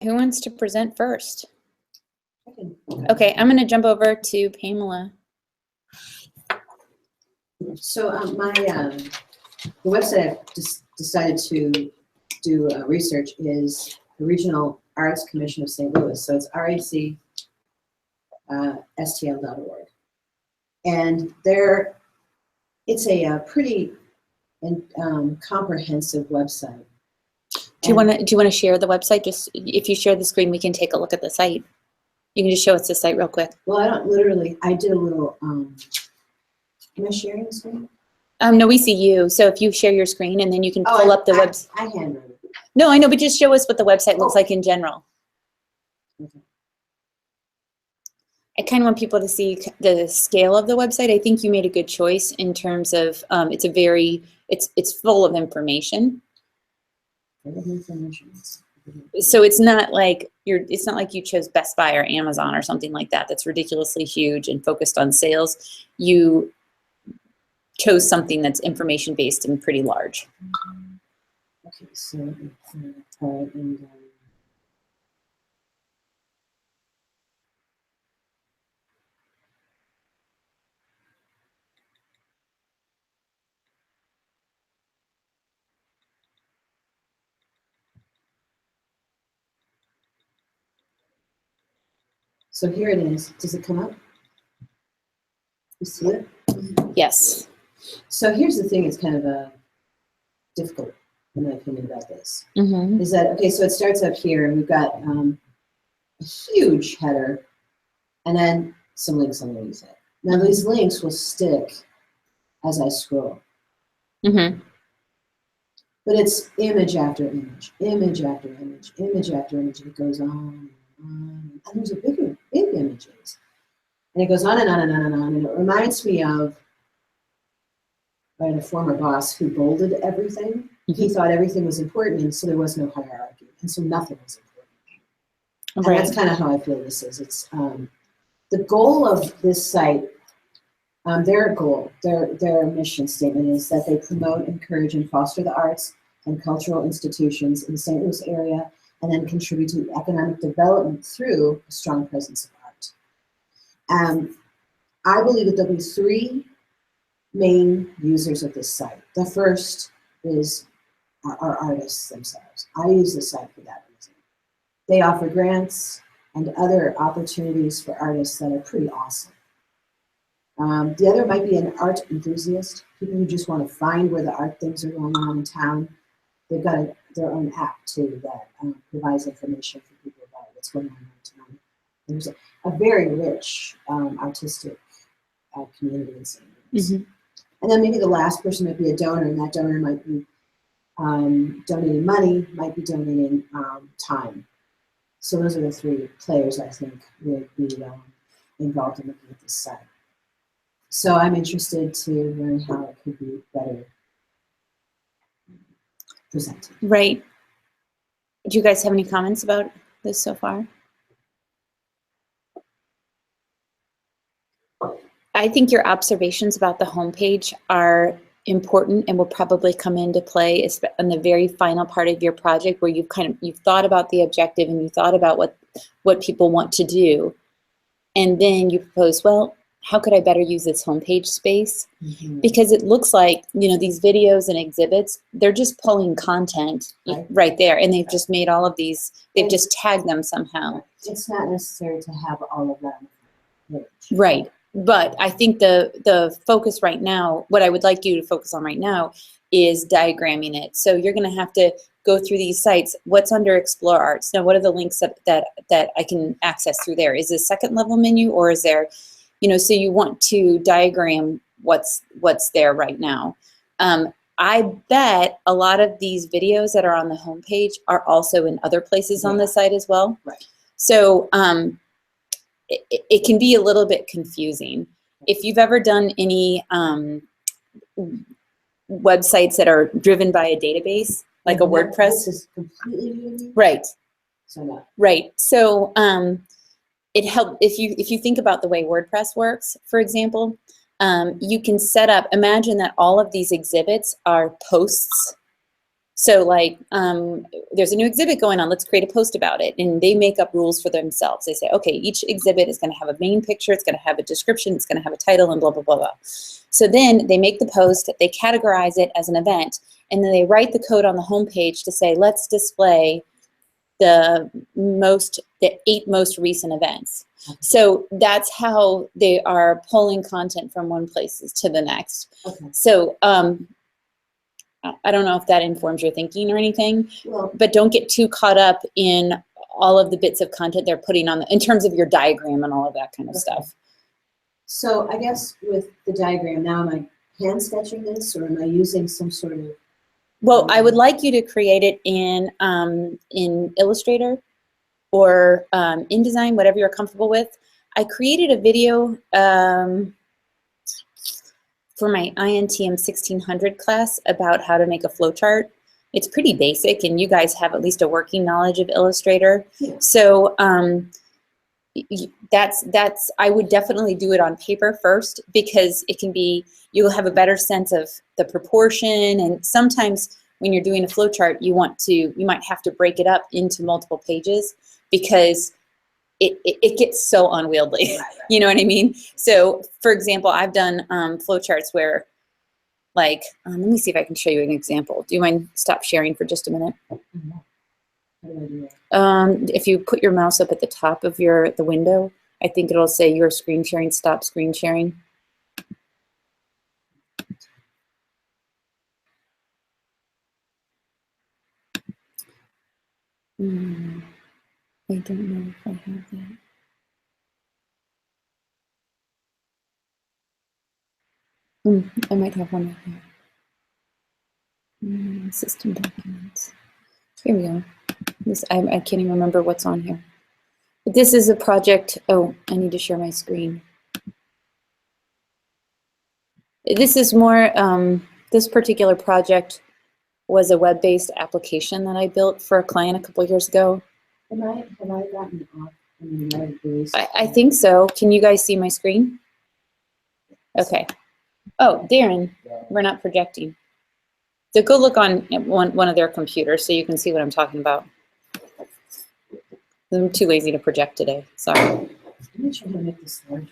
Who wants to present first? Okay, I'm going to jump over to Pamela. So the website I've just decided to do research is the Regional Arts Commission of St. Louis. So it's RACSTL.org. And it's a pretty comprehensive website. Do you want to share the website? Just if you share the screen, we can take a look at the site. You can just show us the site real quick. Well, I did a little, am I sharing the screen? No, we see you. So if you share your screen and then you can pull up the website. I handwrote it. No, I know, but just show us what the website looks like in general. Okay. I kind of want people to see the scale of the website. I think you made a good choice in terms of it's full of information. So it's not like you chose Best Buy or Amazon or something like that that's ridiculously huge and focused on sales. You chose something that's information based and pretty large. Okay, so and so here it is. Does it come up? You see it? Yes. So here's the thing. It's kind of difficult, in my opinion, about this. Mm-hmm. Is that okay? So it starts up here, and we've got a huge header, and then some links underneath it. Now these links will stick as I scroll. Mm-hmm. But it's image after image, image after image, image after image, and it goes on and on. And those are big images. And it goes on and on and on and on. And it reminds me of a former boss who bolded everything. Mm-hmm. He thought everything was important, and so there was no hierarchy. And so nothing was important. Right. And that's kind of how I feel this is. It's the goal of this site, their goal, their mission statement is that they promote, encourage, and foster the arts and cultural institutions in the St. Louis area, and then contribute to economic development through a strong presence of art. I believe that there'll be three main users of this site. The first is our artists themselves. I use the site for that reason. They offer grants and other opportunities for artists that are pretty awesome. The other might be an art enthusiast, people who just want to find where the art things are going on in town. They've got their own app too that provides information for people about what's going on in town. And there's a very rich artistic community in St. Louis. Mm-hmm. And then maybe the last person might be a donor, and that donor might be donating money, might be donating time. So those are the three players I think would be involved in looking at this site. So I'm interested to learn how it could be better presented. Right. Do you guys have any comments about this so far? I think your observations about the homepage are important and will probably come into play in the very final part of your project, where you've thought about the objective and you thought about what people want to do, and then you propose, well, how could I better use this homepage space? Mm-hmm. Because it looks like, these videos and exhibits, they're just pulling content right there, and they've just made all of these, they've just tagged them somehow. It's not necessary to have all of them. Right. But I think the focus right now, what I would like you to focus on right now, is diagramming it. So you're going to have to go through these sites. What's under Explore Arts? Now, what are the links that I can access through there? Is this second level menu, or is there, so you want to diagram what's there right now. I bet a lot of these videos that are on the homepage are also in other places on the site as well. Right. So it can be a little bit confusing. If you've ever done any websites that are driven by a database, like a WordPress. This is completely new to me. Right. So no. Right. So it helps if you think about the way WordPress works, for example. You can set up, imagine that all of these exhibits are posts. So like, there's a new exhibit going on, let's create a post about it. And they make up rules for themselves. They say, okay, each exhibit is gonna have a main picture, it's gonna have a description, it's gonna have a title, and blah, blah, blah, blah. So then they make the post, they categorize it as an event, and then they write the code on the homepage to say, let's display the 8 most recent events. So that's how they are pulling content from one place to the next. Okay. So I don't know if that informs your thinking or anything, Well, but don't get too caught up in all of the bits of content they're putting on in terms of your diagram and all of that kind of stuff. so I guess with the diagram now, am I hand sketching this, or am I using some sort of? Well, I would like you to create it in Illustrator or InDesign, whatever you're comfortable with. I created a video for my Intm 1600 class about how to make a flowchart. It's pretty basic, and you guys have at least a working knowledge of Illustrator. Yeah. So I would definitely do it on paper first, because it can be, you'll have a better sense of the proportion, and sometimes when you're doing a flowchart, you might have to break it up into multiple pages, because it gets so unwieldy. Right. You know what I mean? So for example, I've done flowcharts where, like, let me see if I can show you an example. Do you mind stop sharing for just a minute? Mm-hmm. How do I do that? If you put your mouse up at the top of the window, I think it'll say you're screen sharing, stop screen sharing. I don't know if I have that. I might have one right here. System documents. Here we go. I can't even remember what's on here. But this is a project. Oh, I need to share my screen. This is more, this particular project was a web-based application that I built for a client a couple years ago. Have I gotten off? I think so. Can you guys see my screen? Okay. Oh, Darren, we're not projecting. So go look on one of their computers so you can see what I'm talking about. I'm too lazy to project today. Sorry. I'm not sure how to make this larger.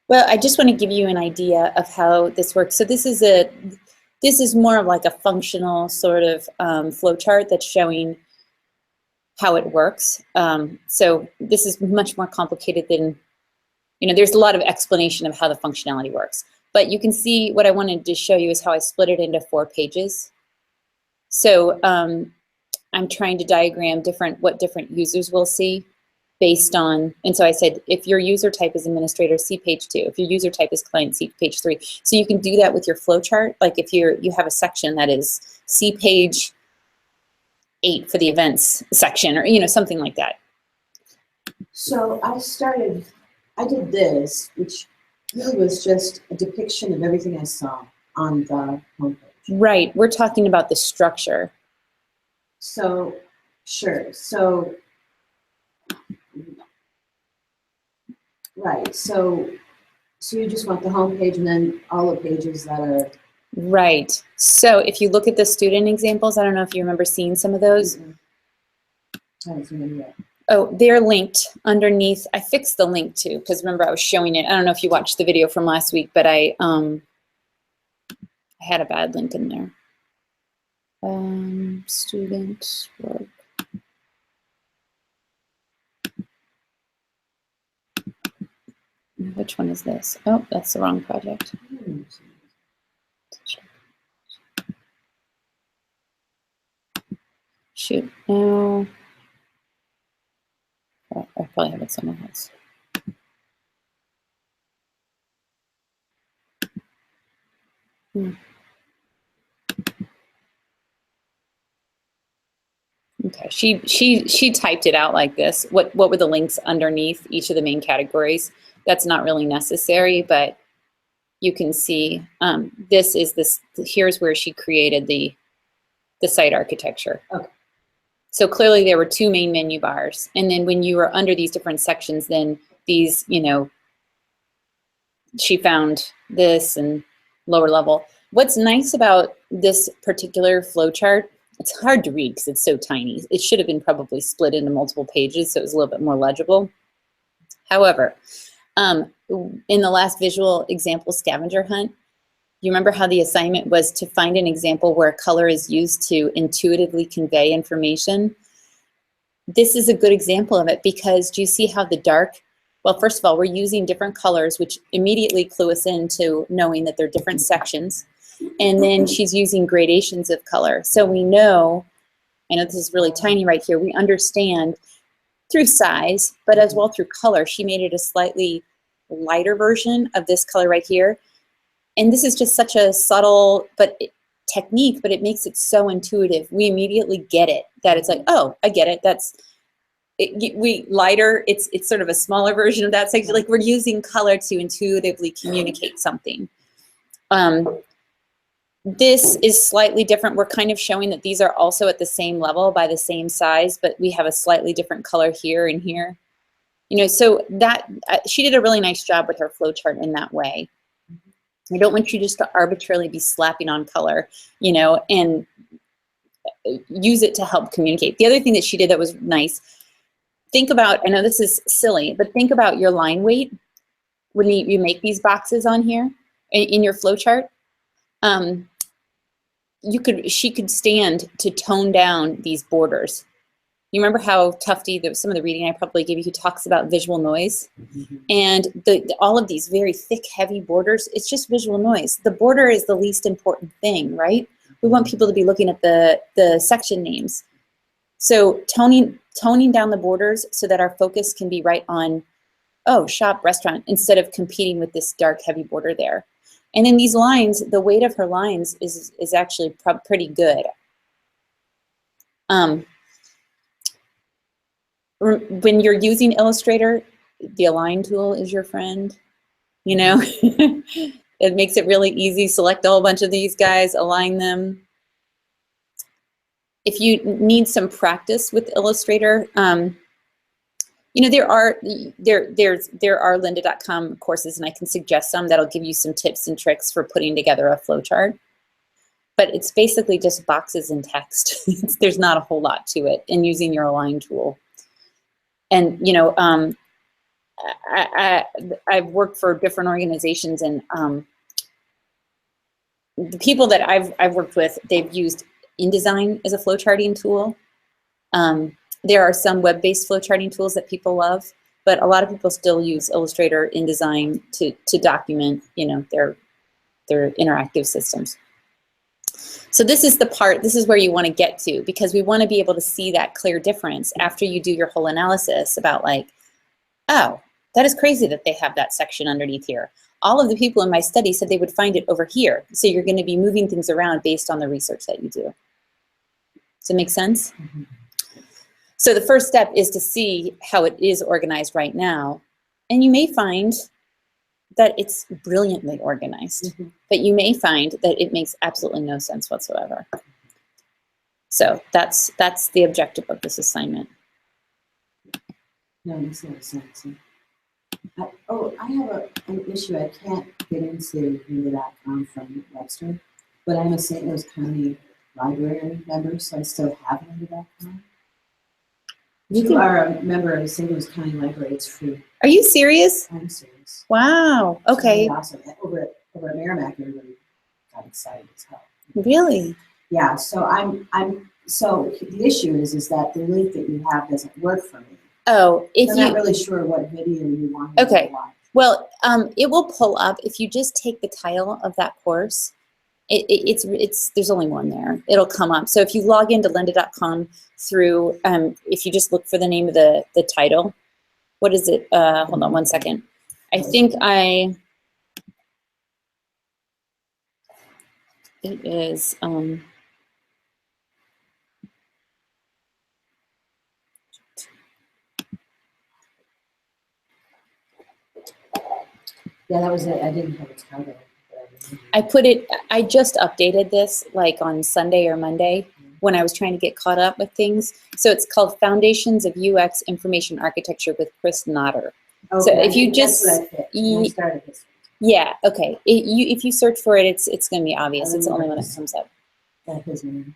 Well, I just want to give you an idea of how this works. So this is more of like a functional sort of flow chart that's showing how it works. So this is much more complicated than, there's a lot of explanation of how the functionality works. But you can see what I wanted to show you is how I split it into 4 pages. So I'm trying to diagram what different users will see based on, and so I said, if your user type is administrator, see page 2. If your user type is client, see page 3. So you can do that with your flow chart. Like if you have a section that is see page 8 for the events section, or something like that. So I did this, which really was just a depiction of everything I saw on the homepage. Right, we're talking about the structure. So, sure, so, right, so you just want the homepage and then all the pages that are. Right, so if you look at the student examples, I don't know if you remember seeing some of those. Mm-hmm. I haven't seen them yet. Oh, they're linked underneath. I fixed the link too, because remember I was showing it. I don't know if you watched the video from last week, but I had a bad link in there. Student work. Which one is this? Oh, that's the wrong project. Shoot, no. Oh, I probably have it somewhere else. Okay, she typed it out like this. What were the links underneath each of the main categories? That's not really necessary, but you can see here's where she created the site architecture. Okay. So clearly there were 2 main menu bars, and then when you were under these different sections, then these, she found this and lower level. What's nice about this particular flowchart, it's hard to read because it's so tiny. It should have been probably split into multiple pages so it was a little bit more legible. However, in the last visual example scavenger hunt, you remember how the assignment was to find an example where color is used to intuitively convey information? This is a good example of it because do you see how the dark, well, first of all, we're using different colors, which immediately clue us into knowing that they're different sections. And then she's using gradations of color. So we know, I know this is really tiny right here, we understand through size, but as well through color. She made it a slightly lighter version of this color right here. And this is just such a subtle technique, but it makes it so intuitive. We immediately get it, that it's like, oh, I get it. Lighter, it's sort of a smaller version of that section. Like we're using color to intuitively communicate something. This is slightly different. We're kind of showing that these are also at the same level by the same size, but we have a slightly different color here and here. You know, so that she did a really nice job with her flowchart in that way. I don't want you just to arbitrarily be slapping on color, you know, and use it to help communicate. The other thing that she did that was nice, think about, I know this is silly, but think about your line weight when you make these boxes on here in your flowchart. She could stand to tone down these borders. You remember how Tufty, some of the reading I probably gave you, he talks about visual noise. Mm-hmm. And all of these very thick, heavy borders, it's just visual noise. The border is the least important thing, right? We want people to be looking at the section names. So toning down the borders so that our focus can be right on, oh, shop, restaurant, instead of competing with this dark, heavy border there. And then these lines, the weight of her lines is actually pretty good. When you're using Illustrator, the align tool is your friend, you know. It makes it really easy. Select a whole bunch of these guys, align them. If you need some practice with Illustrator, you know, there are lynda.com courses, and I can suggest some that'll give you some tips and tricks for putting together a flowchart. But it's basically just boxes and text. There's not a whole lot to it, and using your align tool. And you know, I've worked for different organizations, and the people that I've worked with, they've used InDesign as a flowcharting tool. There are some web-based flowcharting tools that people love, but a lot of people still use Illustrator, InDesign to document, you know, their interactive systems. So this is the part, this is where you want to get to, because we want to be able to see that clear difference after you do your whole analysis about like, oh, that is crazy that they have that section underneath here. All of the people in my study said they would find it over here. So you're going to be moving things around based on the research that you do. Does it make sense? Mm-hmm. So the first step is to see how it is organized right now. And you may find that it's brilliantly organized, mm-hmm. but you may find that it makes absolutely no sense whatsoever. So that's the objective of this assignment. No, it makes no sense. I have an issue. I can't get into lynda.com from Webster, but I'm a St. Louis County Library member, so I still have lynda.com. You are a member of the St. Louis County Library. It's free. Are you serious? I'm serious. Wow. Okay. It's really awesome. Over at Merrimack, everybody got excited as hell. Really? Yeah. So So the issue is that the link that you have doesn't work for me. Oh, I'm not really sure what video you want. Okay. Well, it will pull up if you just take the title of that course. It's there's only one there. It'll come up. So if you log into lynda.com through, if you just look for the name of the title, what is it? Hold on one second. I think it is, yeah, that was it. I didn't have a title. I just updated this like on Sunday or Monday when I was trying to get caught up with things. So it's called Foundations of UX Information Architecture with Chris Notter. Okay. So if you just, I started this. Yeah, okay. If you search for it, it's going to be obvious. It's the only one that comes up. That's his name.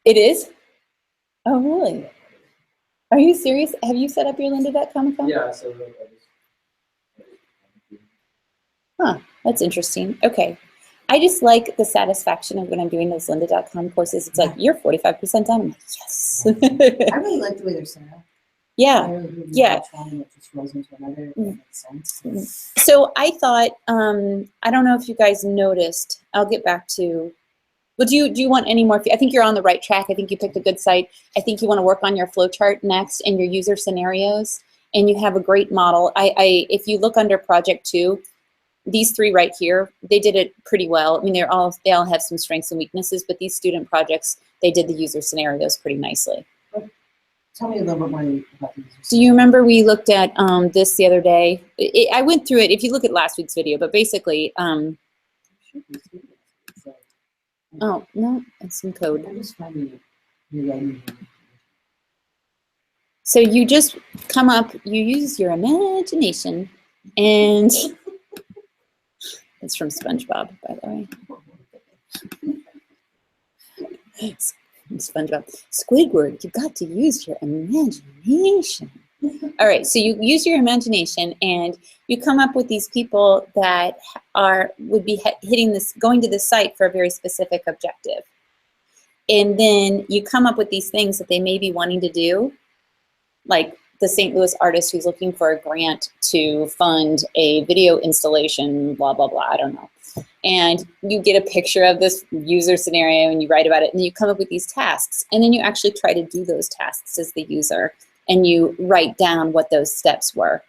It is? Oh, really? Are you serious? Have you set up your lynda.com account? Yeah, so Huh, that's interesting. Okay. I just like the satisfaction of when I'm doing those lynda.com courses. It's like, you're 45% done. I'm like, yes. I really like the way they're set up. Yeah. I really Yeah. watch one and it just rolls into another. If that makes sense. So I thought, I don't know if you guys noticed, I'll get back to, well, do you want any more? I think you're on the right track. I think you picked a good site. I think you want to work on your flowchart next and your user scenarios, and you have a great model. If you look under project 2, these 3 right here, they did it pretty well. I mean, they all have some strengths and weaknesses, but these student projects, they did the user scenarios pretty nicely. Tell me a little bit more about these. Do you remember we looked at this the other day? I went through it, if you look at last week's video, but basically, oh, no, it's some code. I'm just finding it. So you just come up, you use your imagination, and it's from SpongeBob, by the way. SpongeBob. Squidward, you've got to use your imagination. All right, so you use your imagination and you come up with these people that would be hitting this, going to this site for a very specific objective. And then you come up with these things that they may be wanting to do, like the St. Louis artist who's looking for a grant to fund a video installation, blah, blah, blah, I don't know. And you get a picture of this user scenario and you write about it and you come up with these tasks. And then you actually try to do those tasks as the user and you write down what those steps were.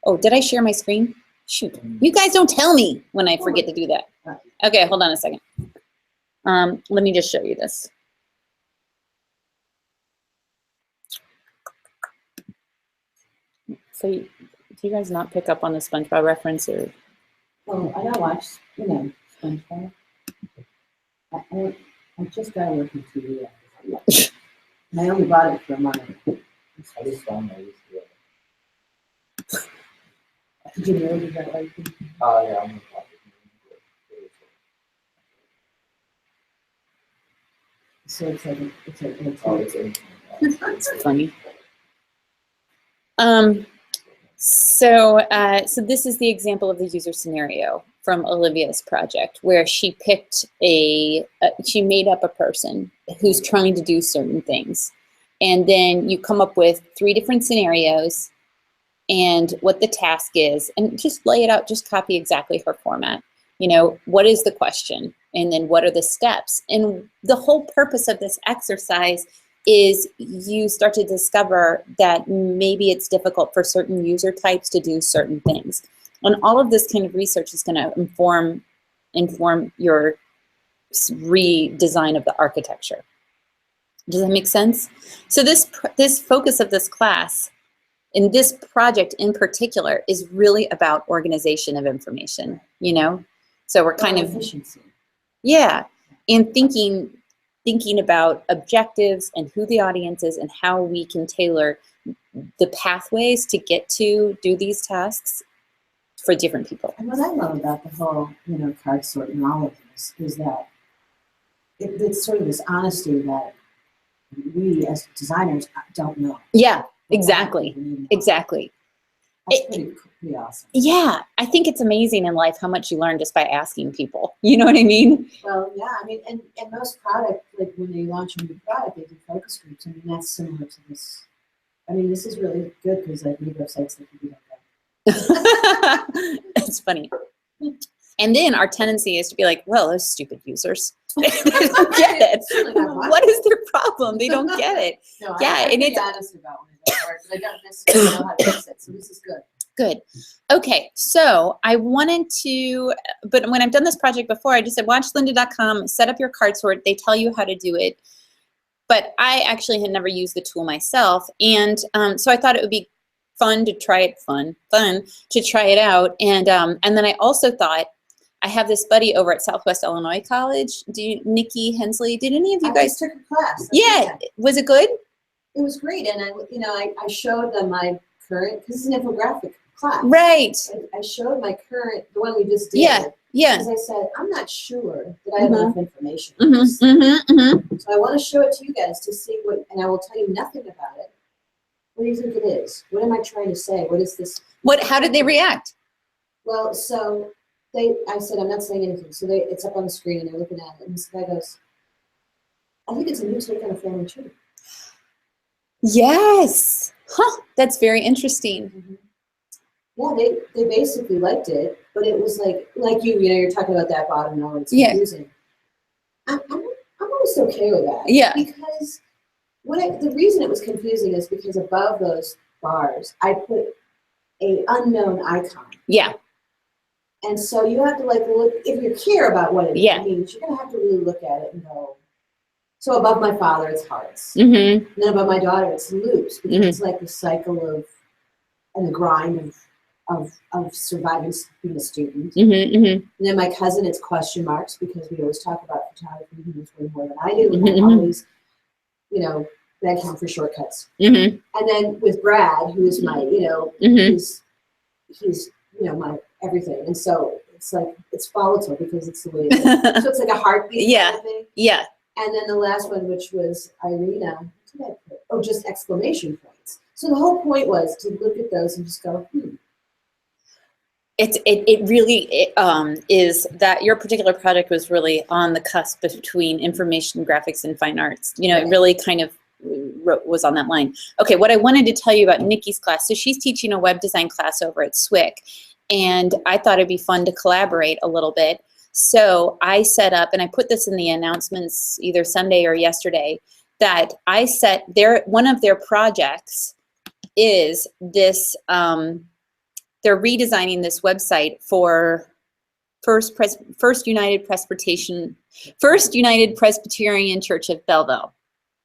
Oh, did I share my screen? Shoot, you guys don't tell me when I forget to do that. Okay, hold on a second. Let me just show you this. So do you guys not pick up on the SpongeBob reference or? Oh, I don't watch, SpongeBob. I just got away from TV. I only bought it for a month. I just found my list. Did you know you got like? Oh, yeah, I'm So it's like It's funny. So this is the example of the user scenario from Olivia's project, where she picked she made up a person who's trying to do certain things. And then you come up with 3 different scenarios and what the task is, and just lay it out, just copy exactly her format. What is the question? And then what are the steps? And the whole purpose of this exercise is you start to discover that maybe it's difficult for certain user types to do certain things. And all of this kind of research is going to inform your redesign of the architecture. Does that make sense? So this focus of this class, in this project in particular, is really about organization of information, So we're kind of, efficiency. Yeah, and thinking about objectives and who the audience is and how we can tailor the pathways to get to do these tasks for different people. And what I love about the whole, card sort and all of this is that it's sort of this honesty that we as designers don't know. Yeah, exactly, exactly. That's pretty awesome. Yeah, I think it's amazing in life how much you learn just by asking people. You know what I mean? Well, yeah, and most product, like when they launch a new product, they do focus groups. I mean, that's similar to this. I mean, this is really good because like we have sites that can do that. It's funny. And then our tendency is to be like, well, those stupid users. They don't get it. What is their problem? They don't get it. No, yeah, I'm pretty honest about when it doesn't work, but I don't necessarily know how to fix it, so this is good. Good. Okay, so I wanted to, but when I've done this project before, I just said, watch lynda.com, set up your card sort. They tell you how to do it. But I actually had never used the tool myself. And so I thought it would be fun to try it, fun to try it out. And then I also thought, I have this buddy over at Southwest Illinois College. Nikki Hensley, did any of you guys? I took a class. Yeah, was it good? It was great. And I showed them my current, because it's an infographic class. Right. I showed my current, the one we just did. Yeah. Yeah. Because I said, I'm not sure that I have enough information. So I want to show it to you guys to see what, and I will tell you nothing about it. What do you think it is? What am I trying to say? What is this? How did they react? Well, so I said, I'm not saying anything. So it's up on the screen and they're looking at it. And this guy goes, I think it's a new take on a family tree. Yes. Huh. That's very interesting. Yeah, they basically liked it, but it was like you're talking about that bottom row. It's confusing. I'm almost okay with that. Yeah. Because the reason it was confusing is because above those bars, I put a unknown icon. Yeah. And so you have to look, if you care about what it means, you're gonna have to really look at it and go. So above my father, it's hearts. And then above my daughter, it's loops, because it's like the cycle of and the grind of surviving being a student. And then my cousin, it's question marks, because we always talk about photography. He knows way more than I do. And I always, beg him for shortcuts. And then with Brad, who is my, he's my everything. And so it's volatile because it's the way it is. So it's like a heartbeat kind of thing. Yeah. And then the last one, which was Irina, what did I put? Oh, just exclamation points. So the whole point was to look at those and just go, It really is that your particular project was really on the cusp between information graphics and fine arts. It really kind of was on that line. Okay, what I wanted to tell you about Nikki's class. So she's teaching a web design class over at SWIC, and I thought it'd be fun to collaborate a little bit. So I set up, and I put this in the announcements either Sunday or yesterday, that I set one of their projects is this, they're redesigning this website for First United Presbyterian Church of Belleville.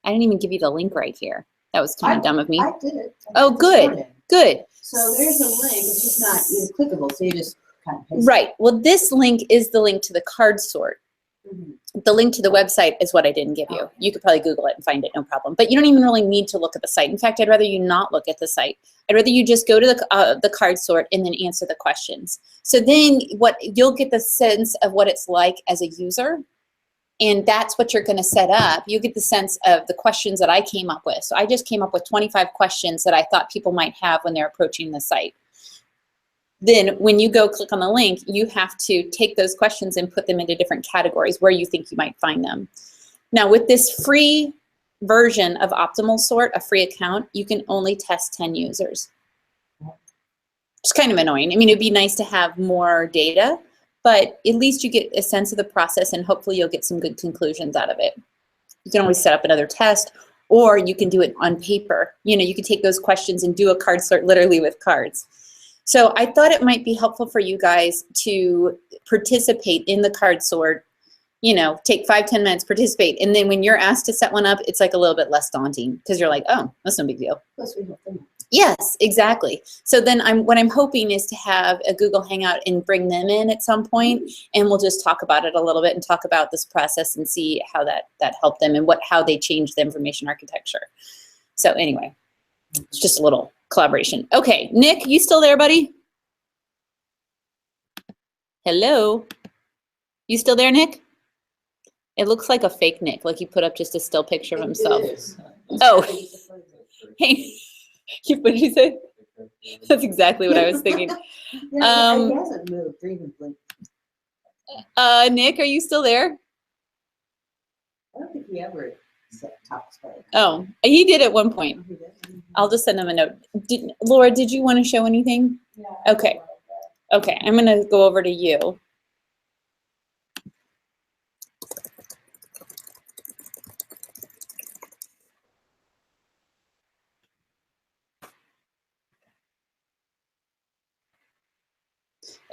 I didn't even give you the link right here. That was kind of dumb of me. I did it. Oh, good, good. So there's a link. It's just not clickable. So you just kind of paste Right. Well, this link is the link to the card sort. The link to the website is what I didn't give you. You could probably Google it and find it, no problem. But you don't even really need to look at the site. In fact, I'd rather you not look at the site. I'd rather you just go to the card sort and then answer the questions. So then you'll get the sense of what it's like as a user, and that's what you're going to set up. You get the sense of the questions that I came up with. So I just came up with 25 questions that I thought people might have when they're approaching the site. Then when you go click on the link, you have to take those questions and put them into different categories where you think you might find them. Now with this free version of Optimal Sort, a free account, you can only test 10 users. It's kind of annoying. I mean, it'd be nice to have more data, but at least you get a sense of the process and hopefully you'll get some good conclusions out of it. You can always set up another test, or you can do it on paper. You can take those questions and do a card sort literally with cards. So I thought it might be helpful for you guys to participate in the card sort, take 5-10 minutes, participate. And then when you're asked to set one up, it's like a little bit less daunting because you're like, oh, that's no big deal. Yes, exactly. So then what I'm hoping is to have a Google Hangout and bring them in at some point, and we'll just talk about it a little bit and talk about this process and see how that helped them and how they changed the information architecture. So anyway, it's just a little collaboration. Okay, Nick, you still there, buddy? Hello? You still there, Nick? It looks like a fake Nick, like he put up just a still picture of himself. Oh, hey, what did you say? That's exactly what I was thinking. He hasn't moved or even blinked. Nick, are you still there? I don't think he ever talks about it. Oh, he did at one point. I'll just send him a note. Laura, did you want to show anything? Yeah. Okay. Okay, I'm going to go over to you.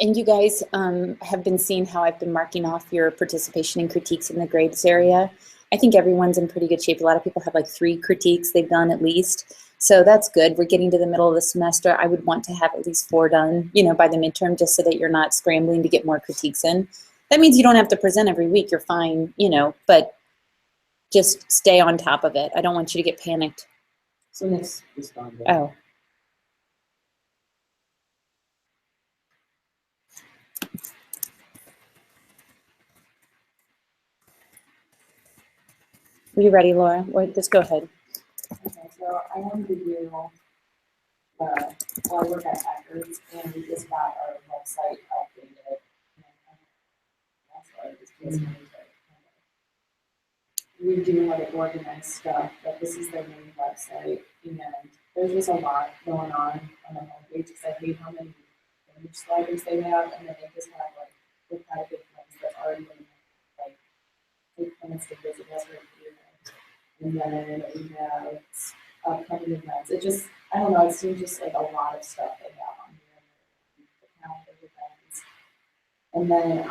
And you guys have been seeing how I've been marking off your participation and critiques in the grades area. I think everyone's in pretty good shape. A lot of people have like 3 critiques they've done at least. So that's good. We're getting to the middle of the semester. I would want to have at least 4 done, by the midterm, just so that you're not scrambling to get more critiques in. That means you don't have to present every week. You're fine, but just stay on top of it. I don't want you to get panicked. So next responder. Oh. Are you ready, Laura? Wait, just go ahead. Okay, so I wanted to do, well, I work at Hackers, and we just got our website updated. That's why this feels funny to redo how to organize stuff, but this is their main website, and there's just a lot going on the homepage, because I hate how many image sliders they have, and then they just have like repetitive ones that already been like take minutes to visit us right here. And then we have upcoming events. It just, I don't know, it seems just like a lot of stuff they have on here. The calendar events. And then,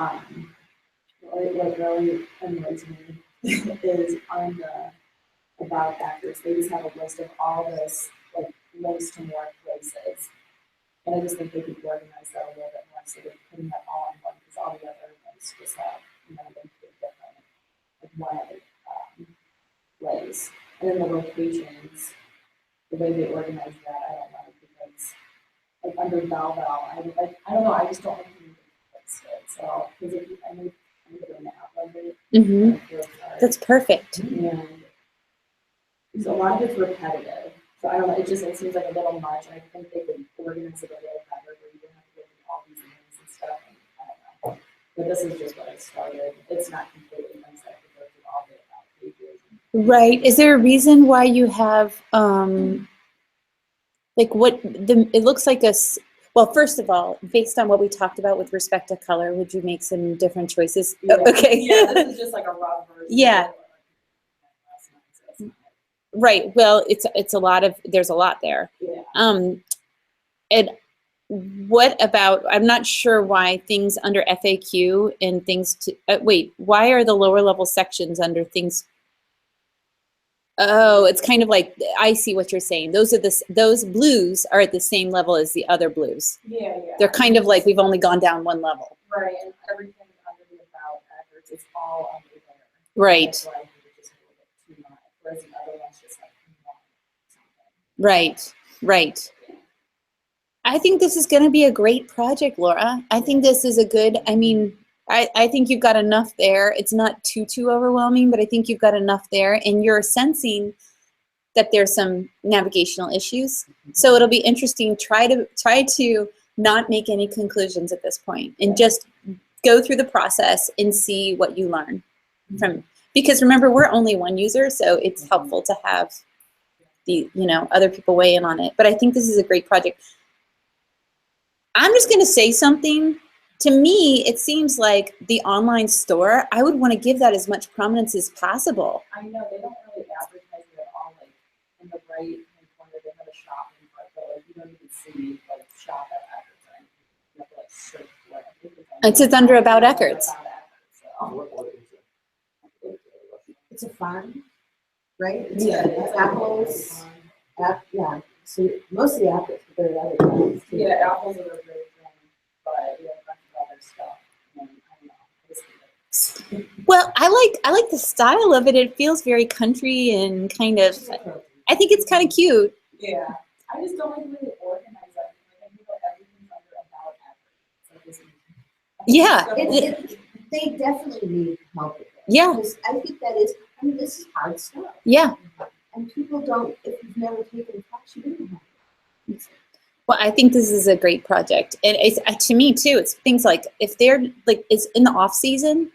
what really annoys me is on the About Actors, they just have a list of all this, like, links to more places. And I just think they could organize that a little bit more, so they're putting that all in one, because all the other links just have, link to a different, like, one ways. And then the locations, the way they organize that, I don't like, because like under Bell, I don't know, I just don't like to fix it. So, because if I need to do an app of it, Mm-hmm. it feels hard. That's perfect. And so a lot of it's repetitive. So I don't know, it seems like a little much. I think they could organize it a little better, where you don't have to go through all these names and stuff. And I don't know. But this is just what I started. It's not completely nice. I have to go through all the about pages. Right. Is there a reason why you have like what the? It looks like well, first of all, based on what we talked about with respect to color, would you make some different choices? Yeah. Okay. Yeah, this is just like a rough version. Yeah. Right. Well, it's a lot of, there's a lot there. Yeah. And what about, I'm not sure why things under FAQ and things to, wait, why are the lower level sections under things? Oh, it's kind of like, I see what you're saying. Those blues are at the same level as the other blues. Yeah, yeah. They're kind of like, we've only gone down one level. Right, and everything under the About Actors is all under there. Right. That's why I think it's just a little bit too much, whereas the other one's just like one something. Right, right. I think this is going to be a great project, Laura. I think this is a good, I mean, I think you've got enough there. It's not too overwhelming, but I think you've got enough there, and you're sensing that there's some navigational issues. So it'll be interesting. Try to not make any conclusions at this point, and just go through the process and see what you learn from. Because remember, we're only one user, so it's helpful to have the other people weigh in on it. But I think this is a great project. I'm just going to say something. To me, it seems like the online store, I would want to give that as much prominence as possible. I know, they don't really advertise it at all, like, in the right hand corner, they have a shopping part, but like, you don't even see, like, shop at Actors. You have to, like, search for it. I think It's under About Actors. What is it? It's a farm, right? It's Yeah. It's apples. Yeah. So mostly apples, but there are other kinds too. Yeah, apples are a great thing, but we have a bunch of other stuff. And I don't know, I just think it's Well, I like the style of it. It feels very country and kind of, I think it's kind of cute. yeah. I just don't like the way they organize that. Like, I feel like everything's under About Actors. Like, this Yeah. They definitely need help with it. Yeah. Because I think that is, I mean, this is hard stuff. Yeah. And people don't, if you've never taken a class, you don't have it. Well, I think this is a great project. And it's, to me too, it's things like, if they're like, it's in the off season,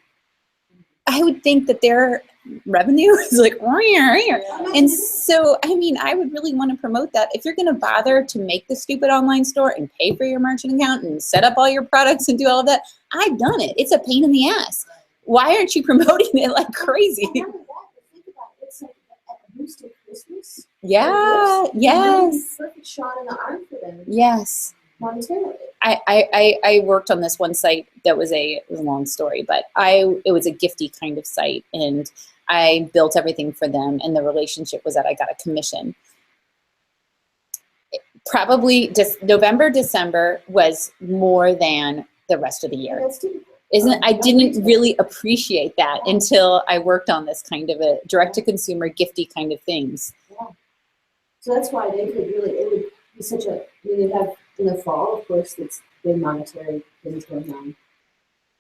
I would think that their revenue is like, and so, I mean, I would really want to promote that. If you're going to bother to make the stupid online store and pay for your merchant account and set up all your products and do all of that, I've done it. It's a pain in the ass. Why aren't you promoting it like crazy? And not only that, but think about it, it's like a boost of Christmas. Yeah, It would be yes, a perfect shot in the arm for them yes. monetarily. I worked on this one site that was it was a long story, but it was a gifty kind of site, and I built everything for them, and the relationship was that I got a commission. Probably just November, December was more than the rest of the year. And that's typical. I didn't really appreciate that until I worked on this kind of a direct-to-consumer gifty kind of things. Yeah. So that's why they could really, it would be such a, I mean, you have in the fall, of course, that's big monetary things going on.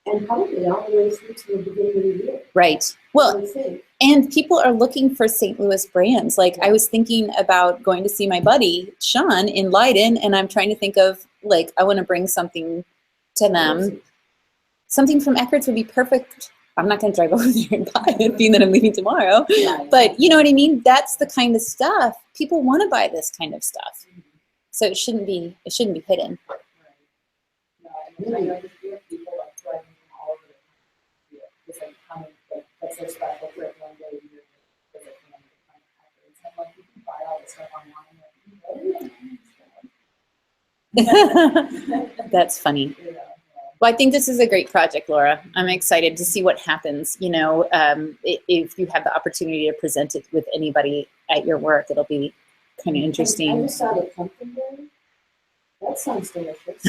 and probably all the way through to the beginning of the year. Right. I Well, would think. and people are looking for St. Louis brands. Like I was thinking about going to see my buddy Sean in Leiden, and I'm trying to think of like I want to bring something to them. Something from Eckert's would be perfect. I'm not going to drive over there and buy it, being that I'm leaving tomorrow. Right. But you know what I mean? That's the kind of stuff people want to buy. This kind of stuff. So it shouldn't be hidden. No, I know that we have people like driving from all over the country. It's like coming, like, that's their special trip one day a year. Visit family, kind of Eckert's. I'm like, you can buy all this stuff online. Like, That's funny. you know, Well, I think this is a great project, Laura. I'm excited to see what happens. You know, if you have the opportunity to present it with anybody at your work, it'll be kind of I interesting. just saw the pumpkin berry. That sounds delicious.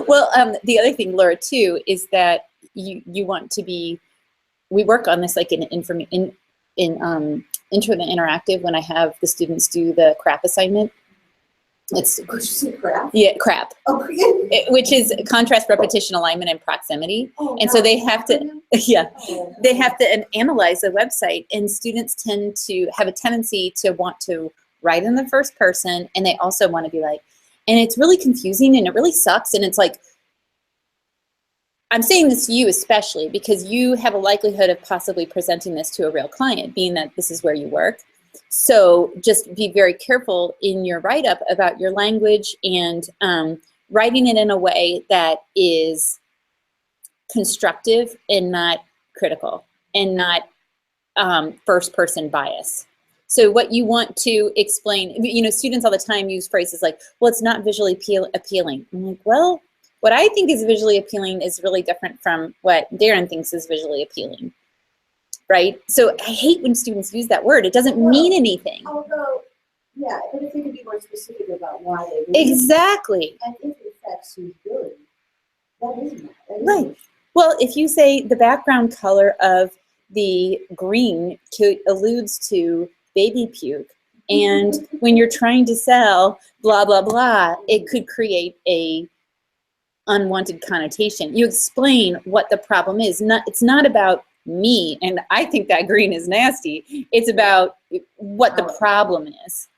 Well, the other thing, Laura, too, is that you want to be. We work on this like in Intro the Interactive when I have the students do the crap assignment. It's Did you say crap? yeah, crap. Oh, Which is contrast, repetition, alignment, and proximity. oh, And so no. they have to, yeah, Oh, they have to analyze the website, and students tend to have a tendency to want to write in the first person, and they also want to be like, and it's really confusing and it really sucks. And it's like, I'm saying this to you especially because you have a likelihood of possibly presenting this to a real client, being that this is where you work. So just be very careful in your write-up about your language and writing it in a way that is constructive and not critical and not first-person bias. So what you want to explain, you know, students all the time use phrases like, well, it's not visually appealing. I'm like, well, what I think is visually appealing is really different from what Darren thinks is visually appealing. Right? So I hate when students use that word. It doesn't mean anything. Although, yeah, but if they could be more specific about why they do it, Exactly. and if it affects usability, that isn't that. That Right. isn't- Well, if you say the background color of the green alludes to baby puke, and when you're trying to sell blah, blah, blah, it could create a unwanted connotation. You explain what the problem is. It's not about me, and I think that green is nasty. It's about what the problem is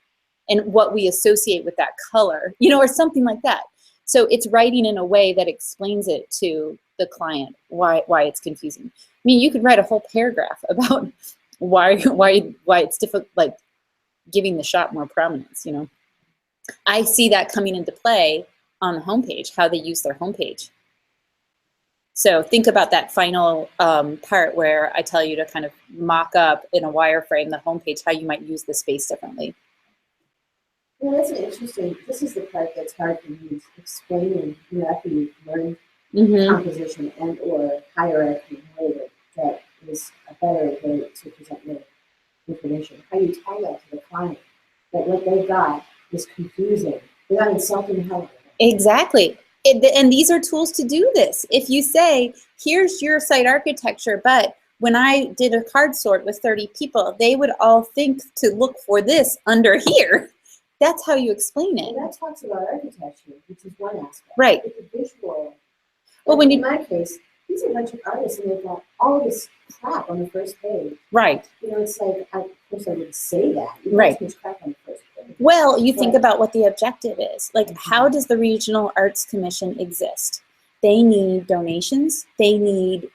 and what we associate with that color, you know, or something like that. So it's writing in a way that explains it to the client why it's confusing. I mean, you could write a whole paragraph about why it's difficult, like giving the shop more prominence, you know. I see that coming into play on the homepage, how they use their homepage. So think about that final part where I tell you to kind of mock up in a wireframe the homepage, how you might use the space differently. Yeah, that's an interesting. This is the part that's hard for me, is explaining. You know, after you learn composition and or hierarchy in a way that is a better way to present your information. How you tell that to the client that what they got is confusing without insulting the hell out of them. Exactly. And these are tools to do this. If you say, here's your site architecture, but when I did a card sort with 30 people, they would all think to look for this under here. That's how you explain it. And that talks about architecture, which is one aspect. Right. It's a visual. Well, when in you, my case, these are a bunch of artists, and they've got all this crap on the first page. right. You know, it's like, of course, I would say that. Right. There's crap on the first page. Well, you think Right. about what the objective is. Like, how does the Regional Arts Commission exist? They need donations, they need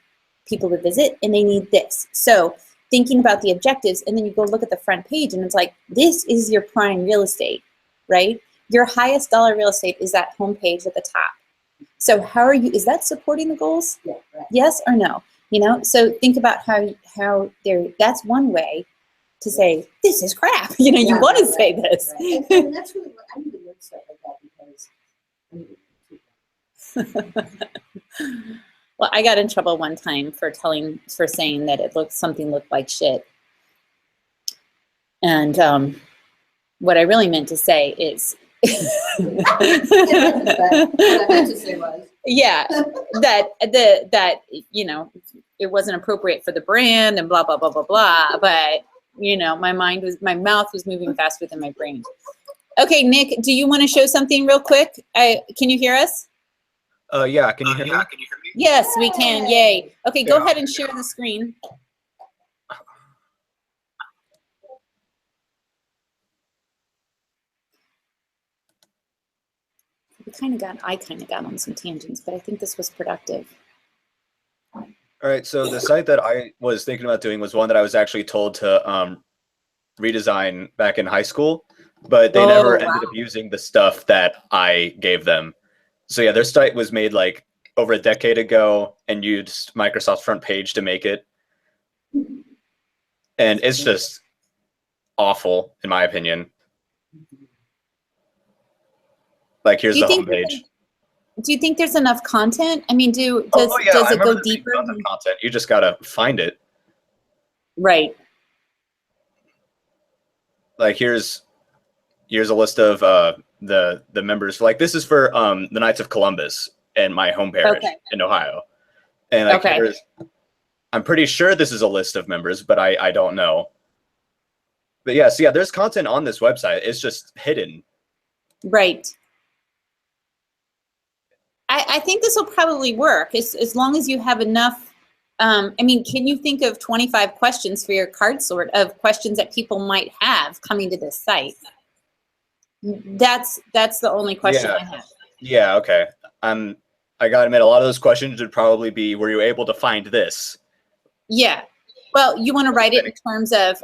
people to visit, and they need this. So thinking about the objectives, and then you go look at the front page, and it's like, this is your prime real estate, right? Your highest dollar real estate is that homepage at the top. So how are you, is that supporting the goals? Yeah, right. Yes or no? You know, so think about how that's one way to say, this is crap. You know, you Yeah, want to right, say right, this. right. And that's really what I need to learn stuff like that because I need to Well, I got in trouble one time for saying that something looked like shit. And what I really meant to say is, what I meant to say was, yeah, that you know, it wasn't appropriate for the brand and blah blah blah blah blah. But you know, my mouth was moving faster than my brain. Okay, Nick, do you want to show something real quick? Can you hear us? Yeah, can you hear me? Yes, we can. Yay. Okay, go Yeah. ahead and share the screen. I kind of got on some tangents, but I think this was productive. All right, so the site that I was thinking about doing was one that I was actually told to redesign back in high school, but they never ended up using the stuff that I gave them. So yeah, their site was made like over a decade ago and used Microsoft's front page to make it. And it's just awful, in my opinion. Like, here's Do you the think homepage. Do you think there's enough content? I mean, does Yeah, does I it remember go there being deeper? tons of content. You just gotta find it. Right. Like, here's a list of the members. Like, this is for the Knights of Columbus and my home parish Okay. in Ohio. And like, Okay. I'm pretty sure this is a list of members, but I don't know. But yeah, so yeah, there's content on this website. It's just hidden. Right. I think this will probably work as long as you have enough. I mean, can you think of 25 questions for your card sort of questions that people might have coming to this site? That's the only question I have. Yeah, okay. I gotta admit, a lot of those questions would probably be, were you able to find this? Yeah. Well, you want to write it in terms of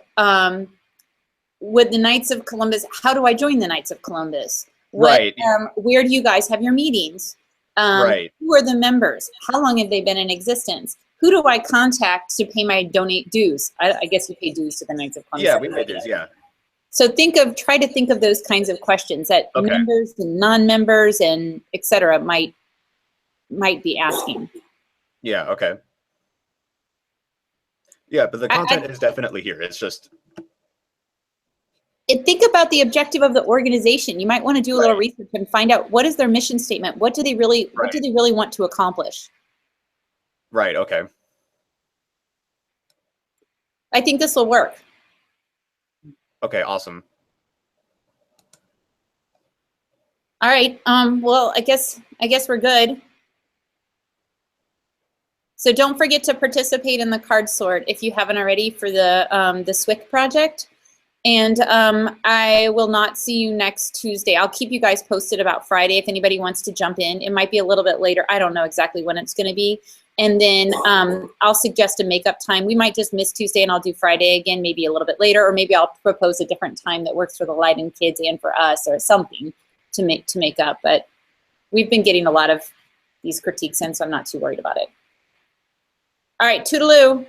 with the Knights of Columbus, how do I join the Knights of Columbus? Right. Where do you guys have your meetings? Right. Who are the members? How long have they been in existence? Who do I contact to pay my donate dues? I guess you pay dues to the Knights of Columbus. Yeah, we pay dues, yeah. So try to think of those kinds of questions that Okay. members and non-members and et cetera might be asking. Yeah, okay. Yeah, but the content is definitely here. It's just... Think about the objective of the organization. You might want to do a little research and find out what is their mission statement. What do they really want to accomplish? Right, okay. I think this will work. Okay, awesome. All right. Well, I guess we're good. So don't forget to participate in the card sort if you haven't already for the SWIC project. And I will not see you next Tuesday. I'll keep you guys posted about Friday if anybody wants to jump in. It might be a little bit later. I don't know exactly when it's going to be. And then I'll suggest a makeup time. We might just miss Tuesday and I'll do Friday again, maybe a little bit later, or maybe I'll propose a different time that works for the Leiden kids and for us or something to make up. But we've been getting a lot of these critiques in, so I'm not too worried about it. All right, toodaloo.